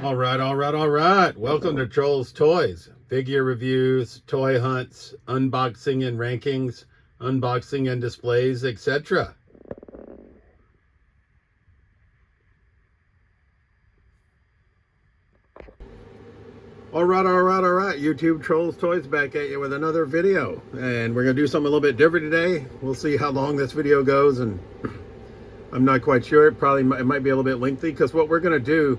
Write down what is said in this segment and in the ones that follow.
All right. Welcome to Trolls Toys. Figure reviews, toy hunts, unboxing and rankings, unboxing and displays, etc. All right. YouTube Trolls Toys back at you with another video. And we're going to do something a little bit different today. We'll see how long this video goes, and I'm not quite sure. It might be a little bit lengthy, because what we're going to do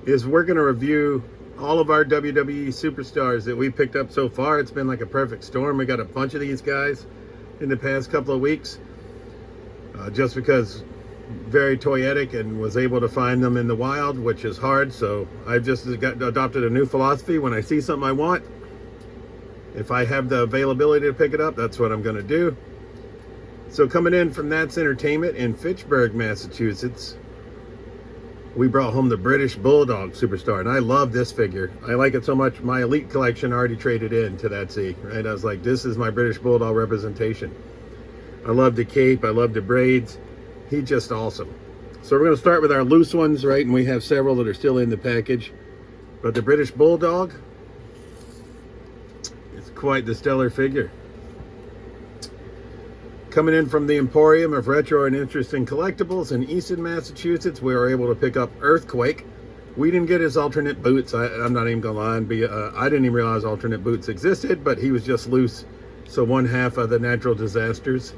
is we're going to review all of our WWE Superstars that we picked up so far. It's been like a perfect storm. We got a bunch of these guys in the past couple of weeks, just because very toyetic and was able to find them in the wild, which is hard. So I've just adopted a new philosophy. When I see something I want, if I have the availability to pick it up, that's what I'm going to do. So coming in from That's Entertainment in Fitchburg, Massachusetts, we brought home the British Bulldog Superstar, and I love this figure. I like it so much, my Elite collection already traded in to that Z, right? I was like, this is my British Bulldog representation. I love the cape, I love the braids. He's just awesome. So we're going to start with our loose ones, right? And we have several that are still in the package. But the British Bulldog is quite the stellar figure. Coming in from the Emporium of Retro and Interesting Collectibles in Easton, Massachusetts, we were able to pick up Earthquake. We didn't get his alternate boots. I'm not even gonna lie and I didn't even realize alternate boots existed, but he was just loose. So one half of the natural disasters.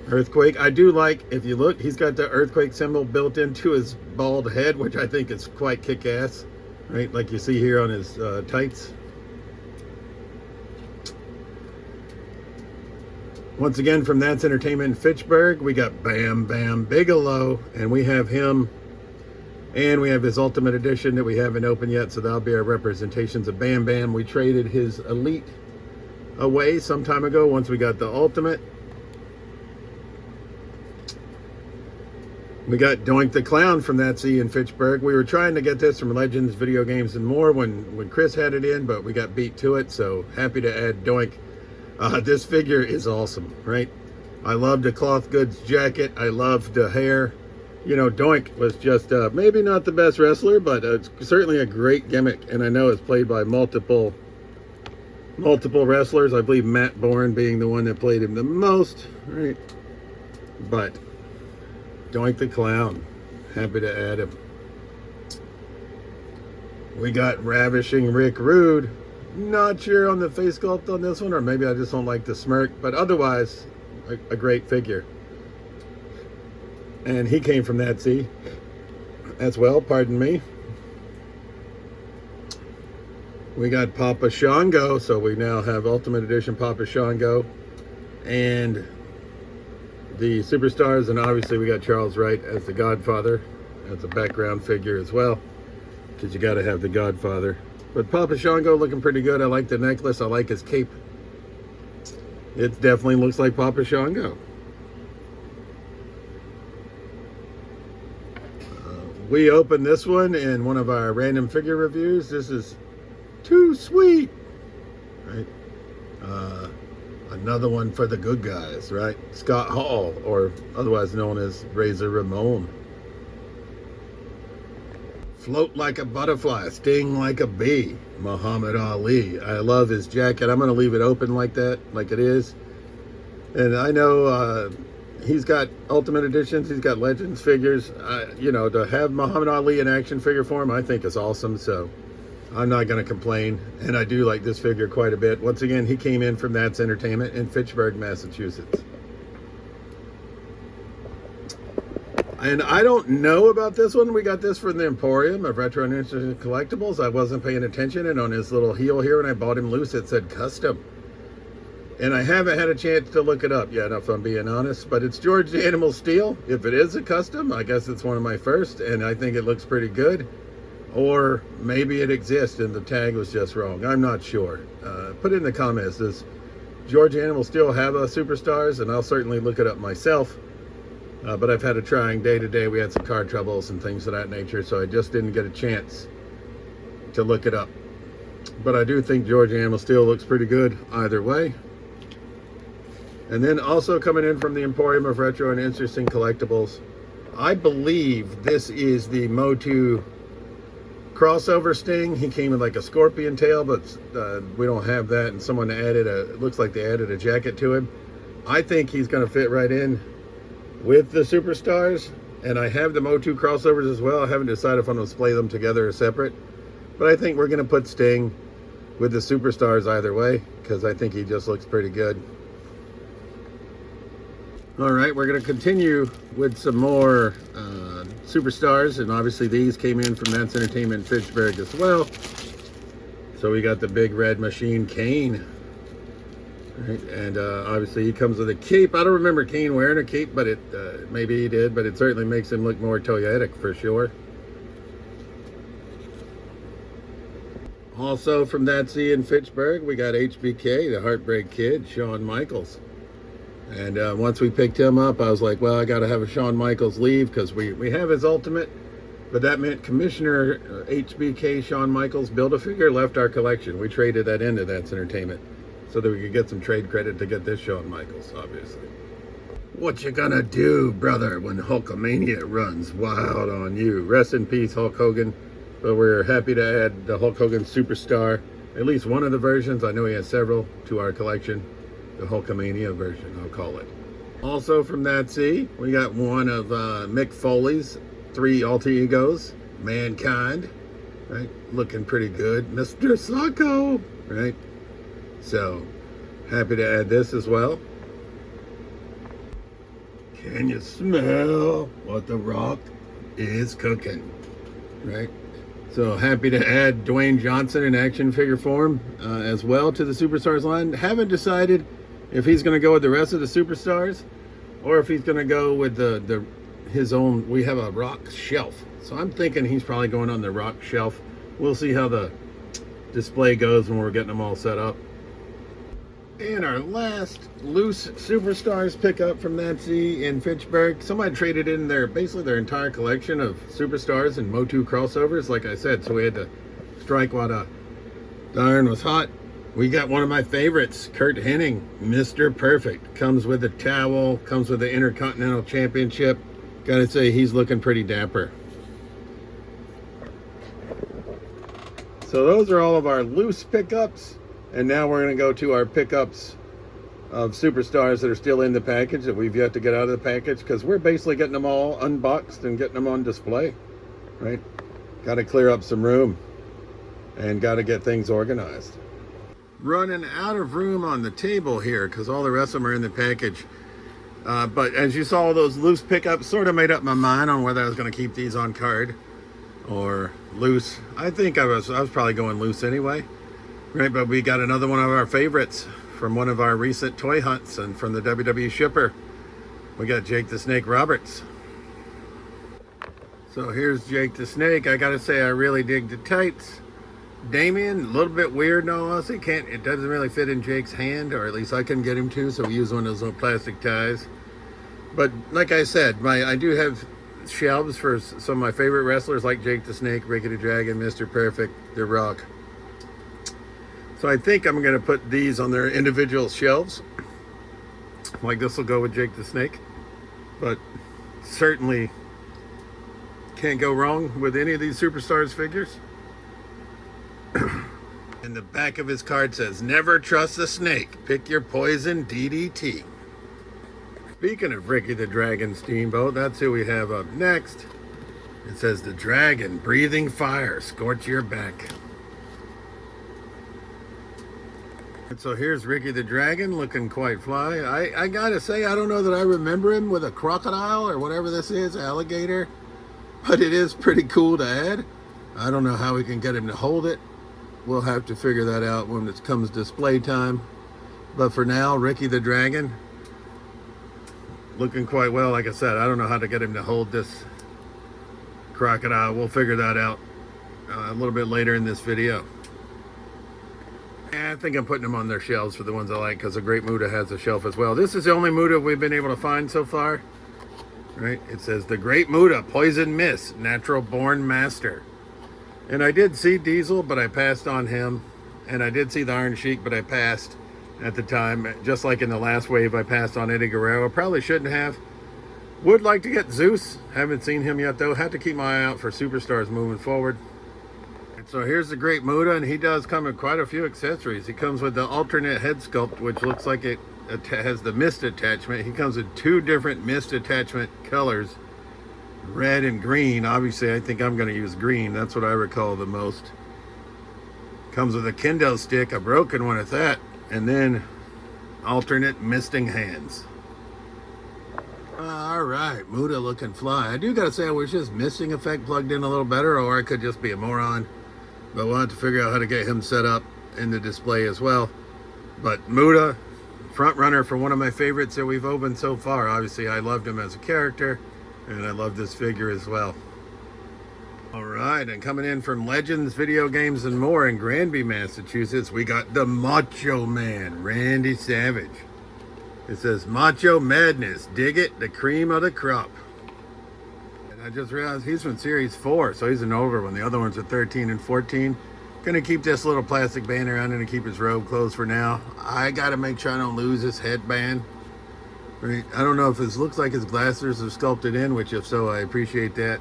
Earthquake. I do like, if you look, he's got the Earthquake symbol built into his bald head, which I think is quite kick-ass, right? Like you see here on his tights. Once again, from That's Entertainment in Fitchburg, we got Bam Bam Bigelow, and we have him, and we have his Ultimate Edition that we haven't opened yet, so that'll be our representations of Bam Bam. We traded his Elite away some time ago once we got the Ultimate. We got Doink the Clown from That Z in Fitchburg. We were trying to get this from Legends, Video Games, and More when Chris had it in, but we got beat to it, so happy to add Doink. This figure is awesome, right? I love the cloth goods jacket. I love the hair. You know, Doink was just maybe not the best wrestler, but it's certainly a great gimmick. And I know it's played by multiple wrestlers. I believe Matt Bourne being the one that played him the most, right? But Doink the Clown, happy to add him. We got Ravishing Rick Rude. Not sure on the face sculpt on this one, or maybe I just don't like the smirk, but otherwise a great figure. And he came from That Z as well, pardon me. We got Papa Shango, so we now have Ultimate Edition Papa Shango and the Superstars, and obviously we got Charles Wright as the Godfather, as a background figure as well, because you got to have the Godfather. But Papa Shango looking pretty good. I like the necklace. I like his cape. It definitely looks like Papa Shango. We opened this one in one of our random figure reviews. This is too sweet, right? Another one for the good guys, right? Scott Hall, or otherwise known as Razor Ramon. Float like a butterfly, sting like a bee, Muhammad Ali. I love his jacket. I'm going to leave it open like that, like it is. And I know he's got Ultimate Editions, he's got Legends figures. You know, to have Muhammad Ali in action figure form, I think is awesome. So I'm not going to complain. And I do like this figure quite a bit. Once again, he came in from That's Entertainment in Fitchburg, Massachusetts. And I don't know about this one. We got this from the Emporium of Retro and Interesting Collectibles. I wasn't paying attention, and on his little heel here when I bought him loose, it said custom. And I haven't had a chance to look it up yet, if I'm being honest. But it's George the Animal Steel. If it is a custom, I guess it's one of my first, and I think it looks pretty good. Or maybe it exists and the tag was just wrong. I'm not sure. Put it in the comments. Does George the Animal Steel have a Superstars? And I'll certainly look it up myself. But I've had a trying day today. We had some car troubles and things of that nature, so I just didn't get a chance to look it up. But I do think George Animal Steel looks pretty good either way. And then also coming in from the Emporium of Retro and Interesting Collectibles, I believe this is the Motu crossover Sting. He came with like a scorpion tail, but we don't have that, and someone added it looks like they added a jacket to him. I think he's going to fit right in with the Superstars, and I have the Motu crossovers as well. I haven't decided if I'm going to display them together or separate, but I think we're going to put Sting with the Superstars either way, because I think he just looks pretty good. All right, we're going to continue with some more Superstars, and obviously these came in from Mattel Entertainment in Fitchburg as well. So we got the big red machine Kane. Right, and obviously he comes with a cape. I don't remember Kane wearing a cape, but maybe he did, but it certainly makes him look more toyetic for sure. Also from that sea in Fitchburg, we got HBK, the Heartbreak Kid, Shawn Michaels. And once we picked him up, I was like, well, I got to have a Shawn Michaels leave, because we have his Ultimate, but that meant Commissioner HBK Shawn Michaels Build-A-Figure left our collection. We traded that into That's Entertainment, so that we could get some trade credit to get this Shawn Michaels, obviously. What you gonna do, brother, when Hulkamania runs wild on you? Rest in peace, Hulk Hogan. But we're happy to add the Hulk Hogan Superstar, at least one of the versions, I know he has several, to our collection. The Hulkamania version, I'll call it. Also from that sea, we got one of Mick Foley's 3 alter egos, Mankind, right? Looking pretty good. Mr. Socko, right? So, happy to add this as well. Can you smell what The Rock is cooking? Right? So, happy to add Dwayne Johnson in action figure form as well to the Superstars line. Haven't decided if he's going to go with the rest of the Superstars or if he's going to go with his own. We have a Rock shelf. So, I'm thinking he's probably going on the Rock shelf. We'll see how the display goes when we're getting them all set up. And our last loose Superstars pickup from Nancy in Fitchburg. Somebody traded in basically their entire collection of Superstars and Motu crossovers, like I said, so we had to strike while the iron was hot. We got one of my favorites, Kurt Hennig, Mr. Perfect. Comes with a towel, comes with the Intercontinental Championship. Gotta say, he's looking pretty dapper. So those are all of our loose pickups. And now we're going to go to our pickups of Superstars that are still in the package that we've yet to get out of the package, because we're basically getting them all unboxed and getting them on display, right? Got to clear up some room and got to get things organized. Running out of room on the table here because all the rest of them are in the package. But as you saw, those loose pickups, sort of made up my mind on whether I was going to keep these on card or loose. I think I was probably going loose anyway. Right, but we got another one of our favorites from one of our recent toy hunts and from the WWE shipper. We got Jake the Snake Roberts. So here's Jake the Snake. I gotta say, I really dig the tights. Damien, a little bit weird, no, honestly. It doesn't really fit in Jake's hand, or at least I couldn't get him to, so we use one of those little plastic ties. But like I said, I do have shelves for some of my favorite wrestlers like Jake the Snake, Ricky the Dragon, Mr. Perfect, The Rock. So I think I'm going to put these on their individual shelves. Like this will go with Jake the Snake. But certainly can't go wrong with any of these Superstars figures. And the back of his card says, never trust the snake. Pick your poison, DDT. Speaking of Ricky the Dragon Steamboat, that's who we have up next. It says, the dragon, breathing fire, scorch your back. So here's Ricky the Dragon looking quite fly. I gotta say, I don't know that I remember him with a crocodile or whatever this is, alligator. But it is pretty cool to add. I don't know how we can get him to hold it. We'll have to figure that out when it comes display time. But for now, Ricky the Dragon looking quite well. Like I said, I don't know how to get him to hold this crocodile. We'll figure that out a little bit later in this video. I think I'm putting them on their shelves for the ones I like, because the Great Muta has a shelf as well. This is the only Muta we've been able to find so far. Right? It says the Great Muta, Poison Mist, Natural Born Master. And I did see Diesel, but I passed on him. And I did see the Iron Sheik, but I passed at the time. Just like in the last wave, I passed on Eddie Guerrero. Probably shouldn't have. Would like to get Zeus. Haven't seen him yet, though. Have to keep my eye out for Superstars moving forward. So here's the Great Muta, and he does come with quite a few accessories. He comes with the alternate head sculpt, which looks like it has the mist attachment. He comes with 2 different mist attachment colors, red and green. Obviously, I think I'm going to use green. That's what I recall the most. Comes with a kendo stick, a broken one at that, and then alternate misting hands. All right, Muta looking fly. I do got to say, I wish this misting effect plugged in a little better, or I could just be a moron. But we'll have to figure out how to get him set up in the display as well. But Muta, front runner for one of my favorites that we've opened so far. Obviously, I loved him as a character, and I love this figure as well. All right, and coming in from Legends Video Games and More in Granby, Massachusetts, we got the Macho Man, Randy Savage. It says Macho Madness, dig it, the cream of the crop. And I just realized he's from Series 4, so he's an older one. The other ones are 13 and 14. Gonna keep this little plastic band around him and keep his robe closed for now. I gotta make sure I don't lose his headband. Right? I don't know if it looks like his glasses are sculpted in, which if so, I appreciate that.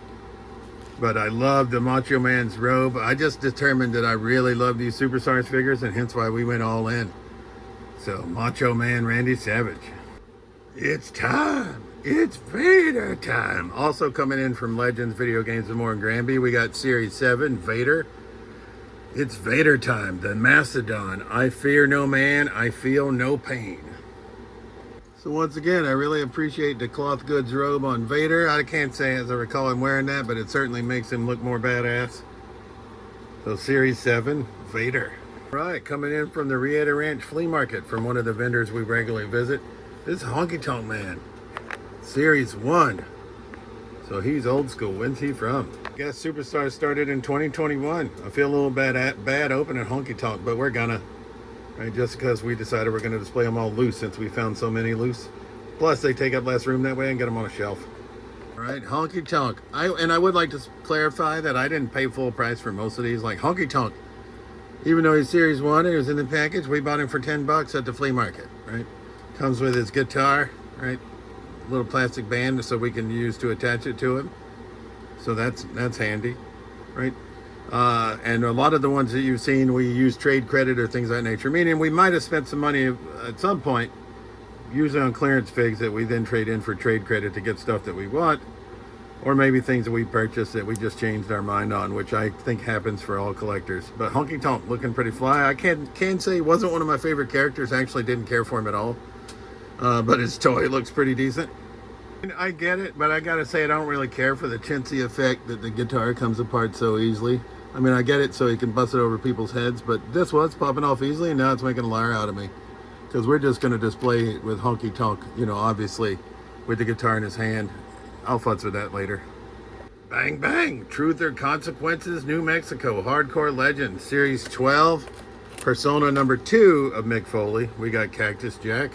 But I love the Macho Man's robe. I just determined that I really love these Superstars figures, and hence why we went all in. So, Macho Man Randy Savage. It's time. It's Vader time. Also coming in from Legends Video Games and More in Granby, we got Series 7, Vader. It's Vader time, the Mastodon. I fear no man, I feel no pain. So once again, I really appreciate the cloth goods robe on Vader. I can't say as I recall him wearing that, but it certainly makes him look more badass. So Series 7, Vader. Right, coming in from the Rieta Ranch Flea Market from one of the vendors we regularly visit. This is Honky Tonk Man, Series 1. So he's old school. When's he from? I guess Superstars started in 2021. I feel a little bad opening Honky Tonk, but we're gonna. Right, just because we decided we're gonna display them all loose since we found so many loose. Plus they take up less room that way and get them on a shelf. All right, Honky Tonk. I would like to clarify that I didn't pay full price for most of these. Like Honky Tonk, even though he's Series 1 and he was in the package, we bought him for $10 at the flea market, right? Comes with his guitar, right? Little plastic band so we can use to attach it to him. So that's handy, right? And a lot of the ones that you've seen, we use trade credit or things of that nature. Meaning we might have spent some money at some point, usually on clearance figs that we then trade in for trade credit to get stuff that we want. Or maybe things that we purchased that we just changed our mind on, which I think happens for all collectors. But Honky Tonk looking pretty fly. I can say he wasn't one of my favorite characters. I actually didn't care for him at all. But his toy looks pretty decent. And I get it, but I gotta say I don't really care for the chintzy effect that the guitar comes apart so easily. I mean, I get it so he can bust it over people's heads, but this was popping off easily, and now it's making a liar out of me. Because we're just gonna display it with Honky Tonk, you know, obviously, with the guitar in his hand. I'll futz with that later. Bang Bang, Truth or Consequences, New Mexico, Hardcore Legend, Series 12, Persona number 2 of Mick Foley. We got Cactus Jack,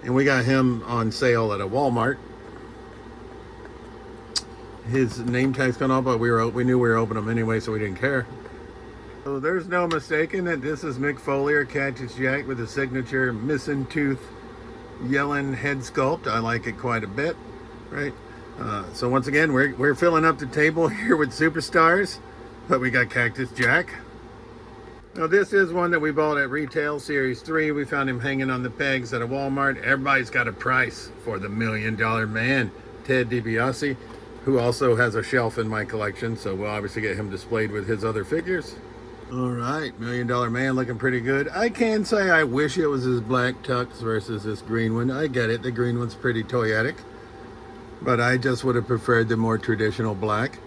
and we got him on sale at a Walmart. His name tag's gone off, but we knew we were opening them anyway, so we didn't care. So there's no mistaking that this is Mick Foley or Cactus Jack with a signature missing tooth yelling head sculpt. I like it quite a bit, right? So once again, we're filling up the table here with Superstars, but we got Cactus Jack. Now this is one that we bought at retail, Series 3. We found him hanging on the pegs at a Walmart. Everybody's got a price for the $1 Million Man, Ted DiBiase, who also has a shelf in my collection, so we'll obviously get him displayed with his other figures. All right, $1 Million Man looking pretty good. I can say I wish it was his black tux versus this green one. I get it, the green one's pretty toyetic, but I just would have preferred the more traditional black.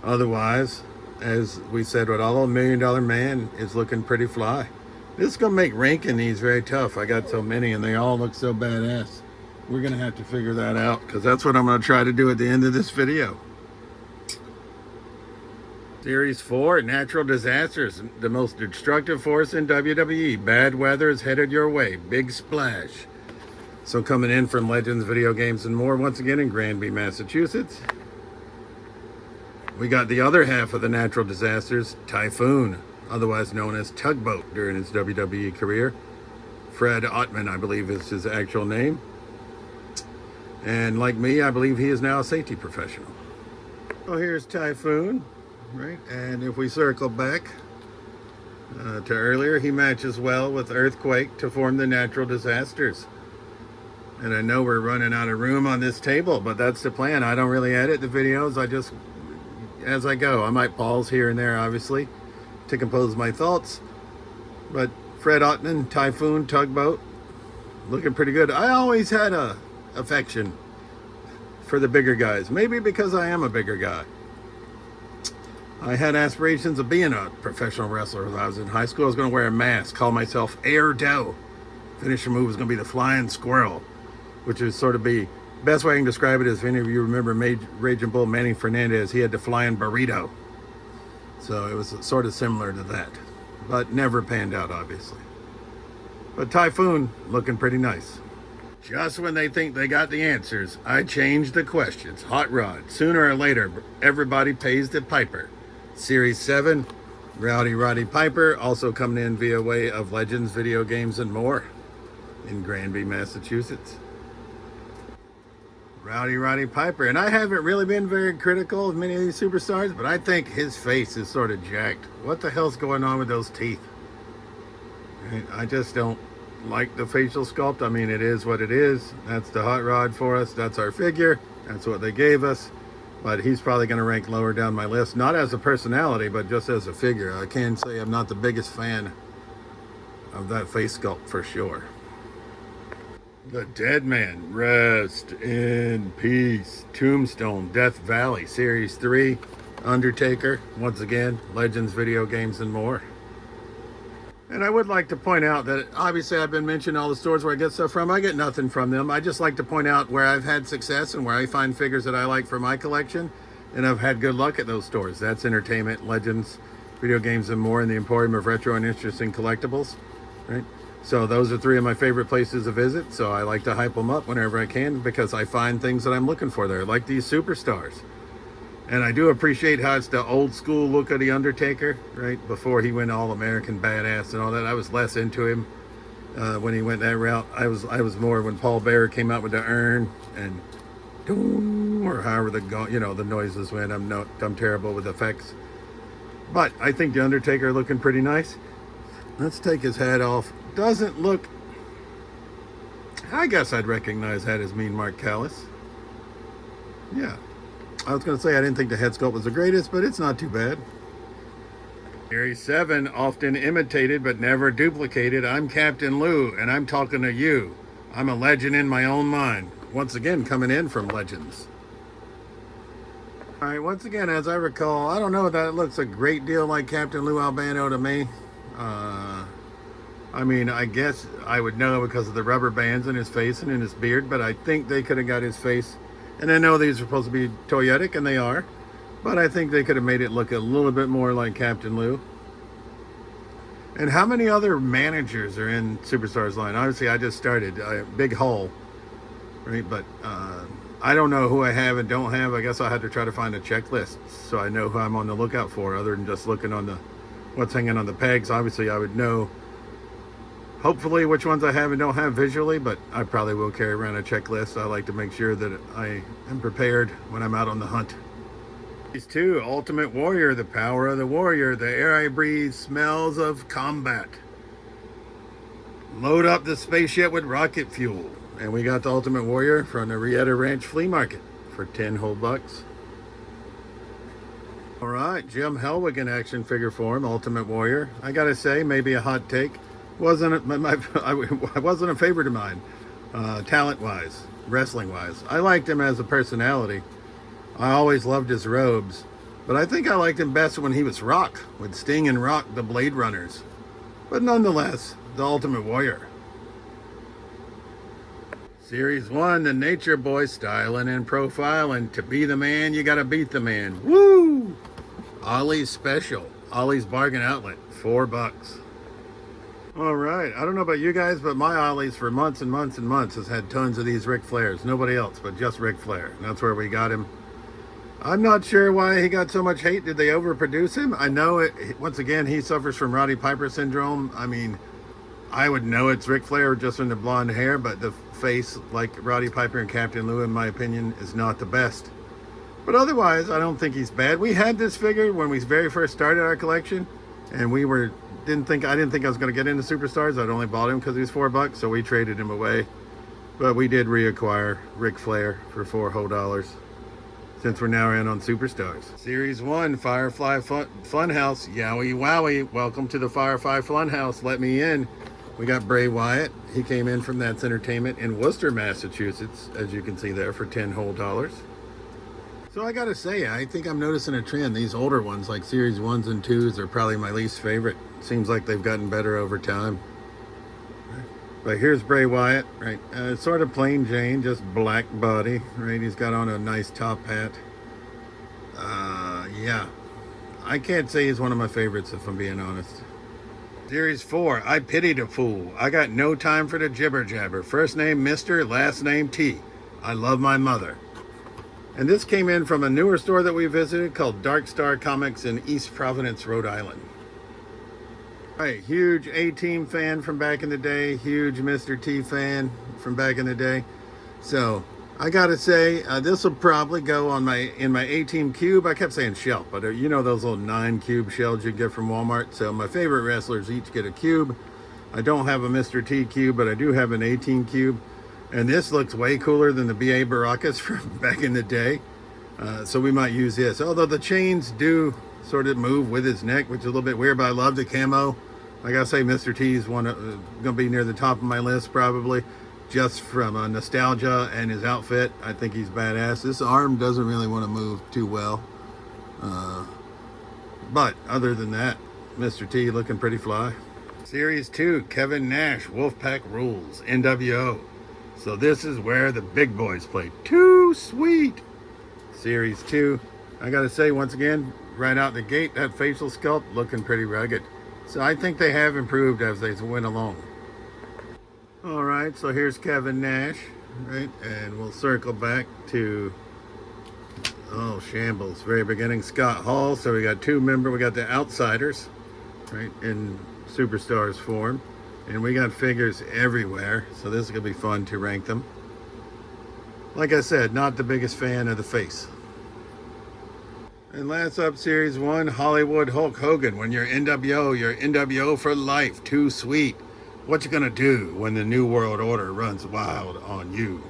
Otherwise, as we said with all, $1 Million Man is looking pretty fly. This is gonna make ranking these very tough. I got so many and they all look so badass. We're gonna have to figure that out, because that's what I'm gonna try to do at the end of this video. Series 4, Natural Disasters, the most destructive force in WWE. Bad weather is headed your way. Big splash. So coming in from Legends Video Games and More, once again in Granby, Massachusetts, we got the other half of the Natural Disasters, Typhoon, otherwise known as Tugboat during his WWE career. Fred Ottman, I believe, is his actual name. And like me, I believe he is now a safety professional. So here's Typhoon. right? And if we circle back to earlier, he matches well with earthquake to form the natural disasters. And I know we're running out of room on this table, but that's the plan. I don't really edit the videos. I just, as I go, I might pause here and there, obviously, to compose my thoughts. But Fred Ottman, Typhoon, Tugboat, looking pretty good. I always had a affection for the bigger guys. Maybe because I am a bigger guy. I had aspirations of being a professional wrestler when I was in high school. I was going to wear a mask, call myself Air Doe. Finisher move was going to be the Flying Squirrel, which is sort of the best way I can describe it is if any of you remember Raging Bull Manny Fernandez, he had the Flying Burrito. So it was sort of similar to that, but never panned out, obviously. But Typhoon looking pretty nice. Just when they think they got the answers, I change the questions. Hot Rod, sooner or later, everybody pays the piper. Series 7, Rowdy Roddy Piper, also coming in via way of Legends, Video Games, and More in Granby, Massachusetts. Rowdy Roddy Piper, and I haven't really been very critical of many of these superstars, but I think his face is sort of jacked. What the hell's going on with those teeth? I just don't like the facial sculpt. I mean, it is what it is. That's the Hot Rod for us. That's our figure. That's what they gave us. But he's probably going to rank lower down my list. Not as a personality, but just as a figure. I can say I'm not the biggest fan of that face sculpt for sure. The Dead Man, rest in peace. Tombstone, Death Valley, Series 3, Undertaker, once again, Legends, Video Games, and More. And I would like to point out that obviously I've been mentioning all the stores where I get stuff from. I get nothing from them. I just like to point out where I've had success and where I find figures that I like for my collection. And I've had good luck at those stores. That's Entertainment, Legends, Video Games, and More, and the Emporium of Retro and Interesting Collectibles. Right? So those are 3 of my favorite places to visit. So I like to hype them up whenever I can because I find things that I'm looking for there, like these superstars. And I do appreciate how it's the old school look of the Undertaker, right? Before he went all American badass and all that. I was less into him when he went that route. I was more when Paul Bearer came out with the urn and doom, or however the noises went. I'm terrible with effects. But I think the Undertaker looking pretty nice. Let's take his hat off. Doesn't look, I guess I'd recognize that as Mean Mark Callis. Yeah. I was going to say I didn't think the head sculpt was the greatest, but it's not too bad. Series 7, often imitated but never duplicated. I'm Captain Lou, and I'm talking to you. I'm a legend in my own mind. Once again, coming in from Legends. All right, once again, as I recall, I don't know, that looks a great deal like Captain Lou Albano to me. I mean, I guess I would know because of the rubber bands in his face and in his beard, but I think they could have got his face. And I know these are supposed to be toyetic, and they are. But I think they could have made it look a little bit more like Captain Lou. And how many other managers are in Superstars line? Obviously, I just started. Big hole. Right? But I don't know who I have and don't have. I guess I'll have to try to find a checklist so I know who I'm on the lookout for other than just looking on what's hanging on the pegs. Obviously, I would know hopefully which ones I have and don't have visually, but I probably will carry around a checklist. I like to make sure that I am prepared when I'm out on the hunt. These 2, Ultimate Warrior, the power of the warrior. The air I breathe smells of combat. Load up the spaceship with rocket fuel. And we got the Ultimate Warrior from the Rieta Ranch Flea Market for 10 whole bucks. All right, Jim Hellwig in action figure form, Ultimate Warrior. I gotta say, maybe a hot take. I wasn't a favorite of mine, talent-wise, wrestling-wise. I liked him as a personality. I always loved his robes, but I think I liked him best when he was Rock, with Sting and Rock, the Blade Runners. But nonetheless, the Ultimate Warrior. Series 1, the Nature Boy, styling and profiling. To be the man, you gotta beat the man. Woo! Ollie's Special, Ollie's Bargain Outlet, 4 bucks. All right, I don't know about you guys, but my Ollie's for months and months and months has had tons of these Ric Flairs. Nobody else, but just Ric Flair. And that's where we got him. I'm not sure why he got so much hate. Did they overproduce him? I know it. Once again, he suffers from Roddy Piper syndrome. I mean, I would know it's Ric Flair just from the blonde hair, but the face, like Roddy Piper and Captain Lou, in my opinion, is not the best. But otherwise, I don't think he's bad. We had this figure when we very first started our collection, and I didn't think I was going to get into Superstars. I'd only bought him because he was $4, so we traded him away. But we did reacquire Ric Flair for $4 whole, since we're now in on Superstars. Series 1, Firefly Funhouse. Yowie wowie. Welcome to the Firefly Funhouse. Let me in. We got Bray Wyatt. He came in from That's Entertainment in Worcester, Massachusetts, as you can see there, for $10 whole. So I gotta say, I think I'm noticing a trend. These older ones, like Series 1s and 2s, are probably my least favorite. Seems like they've gotten better over time. But here's Bray Wyatt, right? Sort of plain Jane, just black body, right? He's got on a nice top hat. Yeah. I can't say he's one of my favorites, if I'm being honest. Series 4, I pitied a fool. I got no time for the jibber jabber. First name Mr., last name T. I love my mother. And this came in from a newer store that we visited called Dark Star Comics in East Providence, Rhode Island. All right, huge A-Team fan from back in the day, huge Mr. T fan from back in the day. So I gotta say, this will probably go on in my A-Team cube. I kept saying shelf, but you know those little 9 cube shells you get from Walmart. So my favorite wrestlers each get a cube. I don't have a Mr. T cube, but I do have an A-Team cube. And this looks way cooler than the B.A. Baracus from back in the day. So we might use this. Although the chains do sort of move with his neck, which is a little bit weird, but I love the camo. I gotta say, Mr. T is gonna be near the top of my list probably, just from nostalgia and his outfit. I think he's badass. This arm doesn't really want to move too well. But other than that, Mr. T looking pretty fly. Series 2, Kevin Nash, Wolfpack Rules, NWO. So this is where the big boys play. Too sweet. Series 2. I gotta say, once again, right out the gate, that facial sculpt looking pretty rugged. So I think they have improved as they went along. All right, so here's Kevin Nash, right? And we'll circle back to, shambles, very beginning, Scott Hall. So we got we got the Outsiders, right, in Superstars form. And we got figures everywhere, so this is going to be fun to rank them. Like I said, not the biggest fan of the face. And last up, Series 1, Hollywood Hulk Hogan. When you're NWO for life. Too sweet. What you gonna do when the New World Order runs wild on you?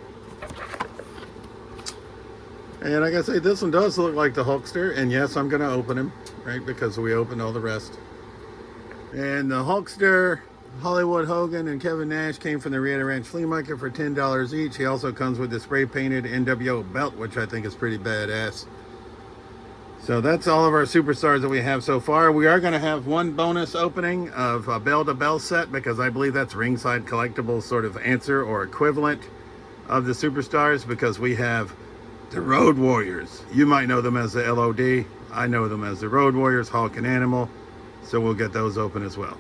And I gotta say, this one does look like the Hulkster. And yes, I'm gonna open him, right? Because we opened all the rest. And the Hulkster, Hollywood Hogan, and Kevin Nash came from the Rieta Ranch Flea Market for $10 each. He also comes with the spray painted NWO belt, which I think is pretty badass. So that's all of our Superstars that we have so far. We are going to have one bonus opening of a Bell to Bell set, because I believe that's Ringside Collectibles sort of answer or equivalent of the Superstars, because we have the Road Warriors. You might know them as the LOD. I know them as the Road Warriors, Hulk and Animal. So we'll get those open as well.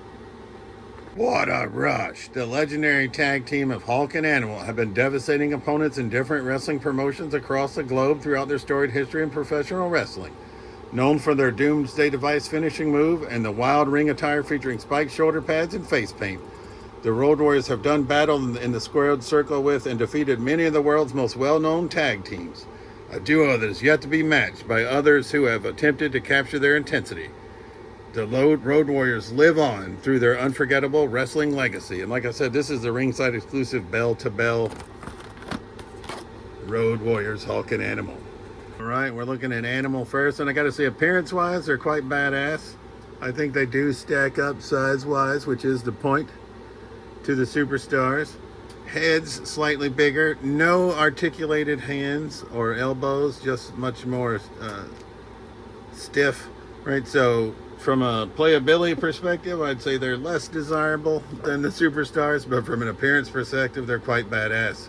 What a rush. The legendary tag team of Hulk and Animal have been devastating opponents in different wrestling promotions across the globe throughout their storied history in professional wrestling. Known for their Doomsday Device finishing move and the wild ring attire featuring spiked shoulder pads and face paint, the Road Warriors have done battle in the squared circle with and defeated many of the world's most well-known tag teams. A duo that is yet to be matched by others who have attempted to capture their intensity. The Road Warriors live on through their unforgettable wrestling legacy. And like I said, this is the ringside exclusive Bell to Bell Road Warriors, Hulk and Animal. All right, we're looking at Animal first. And I got to say, appearance-wise, they're quite badass. I think they do stack up size-wise, which is the point to the Superstars. Heads slightly bigger. No articulated hands or elbows, just much more stiff, right? So from a playability perspective, I'd say they're less desirable than the Superstars, but from an appearance perspective, they're quite badass.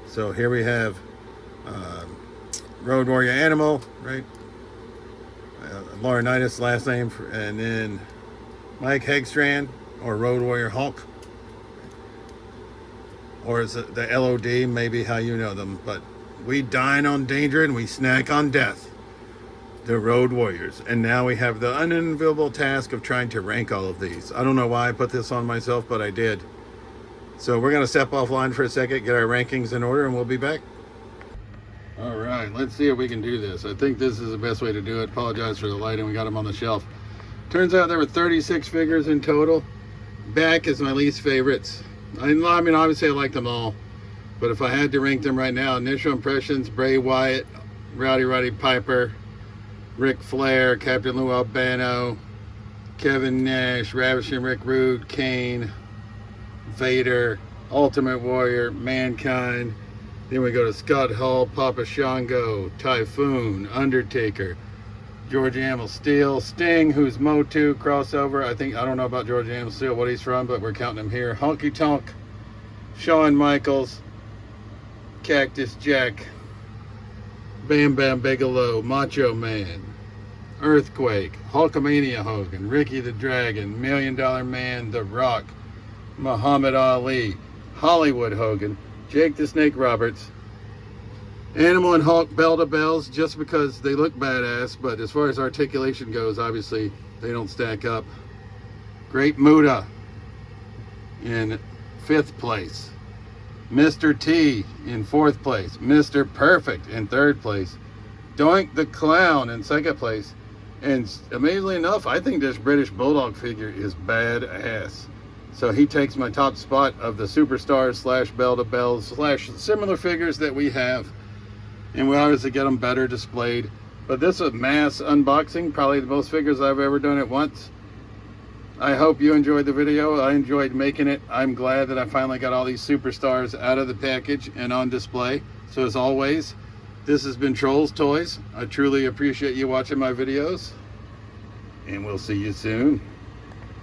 So here we have Road Warrior Animal, right? Laurinaitis last name, and then Mike Hegstrand, or Road Warrior Hulk, or is it the LOD, maybe how you know them, but we dine on danger and we snack on death. The Road Warriors. And now we have the unenviable task of trying to rank all of these. I don't know why I put this on myself, but I did. So we're going to step offline for a second, get our rankings in order, and we'll be back. All right, let's see if we can do this. I think this is the best way to do it. Apologize for the lighting. We got them on the shelf. Turns out there were 36 figures in total. Back is my least favorites. I mean, obviously I like them all, but if I had to rank them right now, initial impressions: Bray Wyatt, Roddy Piper, Ric Flair, Captain Lou Albano, Kevin Nash, Ravishing Rick Rude, Kane, Vader, Ultimate Warrior, Mankind. Then we go to Scott Hall, Papa Shango, Typhoon, Undertaker, George Amel Steel, Sting, who's Motu, crossover. I don't know about George Amel Steel, what he's from, but we're counting him here. Honky Tonk, Shawn Michaels, Cactus Jack, Bam Bam Bigelow, Macho Man, Earthquake, Hulkamania Hogan, Ricky the Dragon, $1 Million Man, The Rock, Muhammad Ali, Hollywood Hogan, Jake the Snake Roberts, Animal and Hulk bell to bells just because they look badass, but as far as articulation goes, obviously they don't stack up. Great Muta in 5th place. Mr. T in 4th place. Mr. Perfect in 3rd place. Doink the Clown in 2nd place. And amazingly enough, I think this British Bulldog figure is badass. So he takes my top spot of the Superstars slash Bell to Bells slash similar figures that we have. And we obviously get them better displayed. But this is a mass unboxing, probably the most figures I've ever done at once. I hope you enjoyed the video. I enjoyed making it. I'm glad that I finally got all these Superstars out of the package and on display. So as always, this has been Trolls Toys. I truly appreciate you watching my videos. And we'll see you soon.